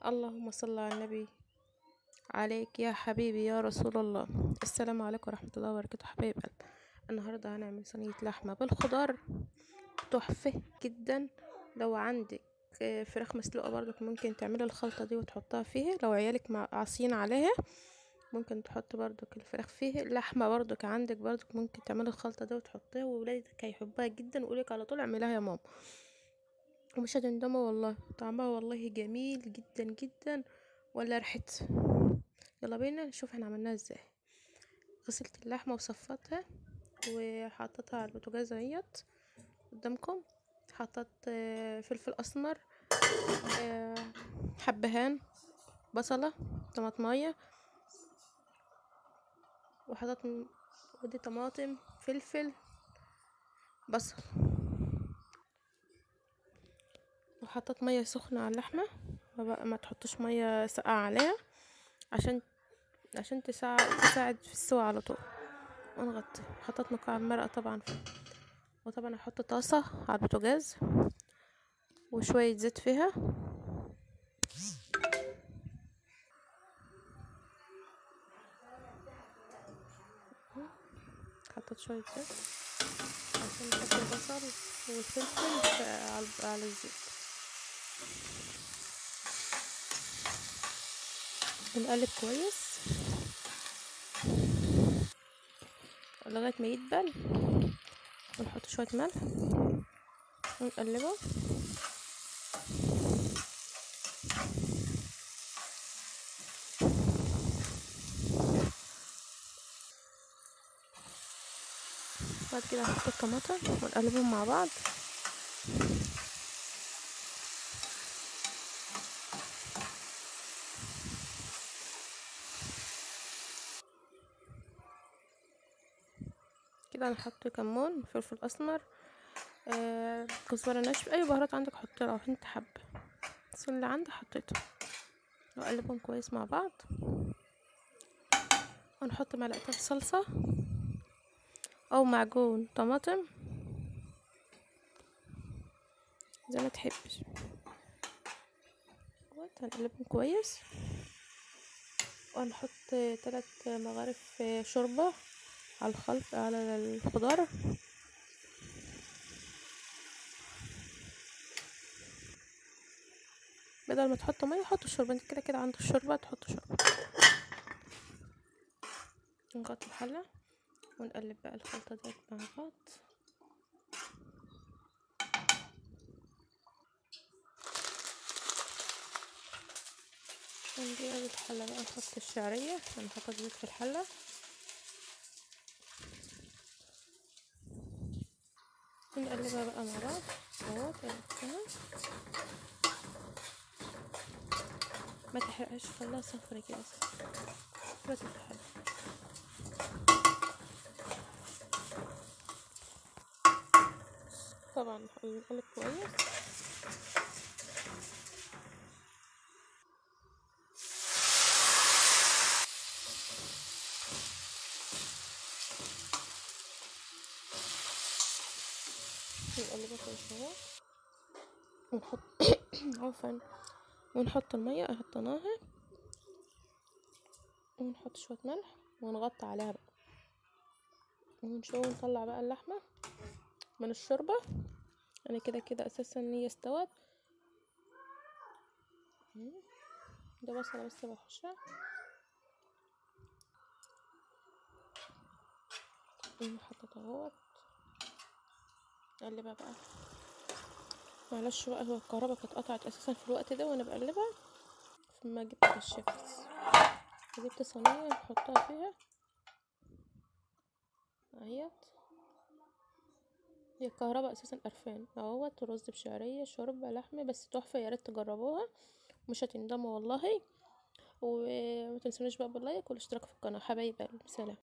اللهم صل على النبي، عليك يا حبيبي يا رسول الله. السلام عليكم ورحمة الله وبركاته حبايب قلب. النهاردة هنعمل صينية لحمة بالخضار، تحفة جدا. لو عندك فراخ مسلوقة برضك ممكن تعملي الخلطة دي وتحطها فيها. لو عيالك عاصين عليها ممكن تحط برضك الفراخ فيه. اللحمة برضك عندك برضك ممكن تعملي الخلطة دي وتحطيها، وولادك هيحبوها جدا ويقولك على طول اعمليها يا ماما، ومش هتندموا والله. طعمها والله جميل جدا جدا ولا ريحتها. يلا بينا نشوف احنا عملناها ازاي. غسلت اللحمه وصفتها وحطيتها على البوتاجاز اهيت قدامكم. حطيت فلفل اسمر، حبهان، بصله، طماطمايه، وحطيت ودي طماطم، فلفل، بصل، وحطيت ميه سخنه على اللحمه. ما تحطش ميه ساقعه عليها عشان تساعد في السوا على طول. ونغطي. حطيت مكعب مرقه طبعا، وطبعا هحط طاسه على البوتاجاز وشويه زيت فيها. حطيت شويه زيت عشان نحط البصل والفلفل على الزيت، ونقلب كويس لغايه ما يدبل، ونحط شويه ملح ونقلبه. بعد كده هنحط الطماطم ونقلبهم مع بعض. كده هنحط كمون، فلفل اسمر، كزبره ناشفه، اي بهارات عندك حطيها لو انت حابه، بس اللي عندي حطيته. نقلبهم كويس مع بعض، ونحط معلقتين صلصه او معجون طماطم زي ما تحبش. هنقلبهم كويس، وهنحط 3 مغارف شوربه على الخلط على الخضار. بدل ما تحط ميه حط شوربه، انت كده كده عندك الشوربه تحط شوربه. نغطي الحله ونقلب بقى الخلطه دي مع بعض. ونجيب الحله بقى نحط الشعريه. انا حطيت زيت في الحله، ونقلبها بقى مع بعض اهو. قلبتها، ما تحرقهاش، خليها صفرا كده بس الحله. طبعا نقلب كويس. نقلبها كويس اهو، ونحط عفوا ونحط الميه حطيناها، ونحط شويه ملح ونغطي عليها بقى، ونطلع بقى اللحمه من الشوربه. انا كده كده اساسا هي استوت. ده بصله بس بحشها، حطيتها اهوت. اقلبها بقى. معلش بقى، هو الكهرباء كانت قطعت اساسا في الوقت ده وانا بقلبها، فما جبت الشيبس. جبت صينيه نحطها فيها اهيت. هي الكهرباء اساسا قرفان اهوت. رز بشعريه، شوربه، لحمه، بس تحفه، يا ريت تجربوها مش هتندموا والله. وما تنسونيش بقى باللايك والاشتراك في القناه حبايب قلبي. سلام.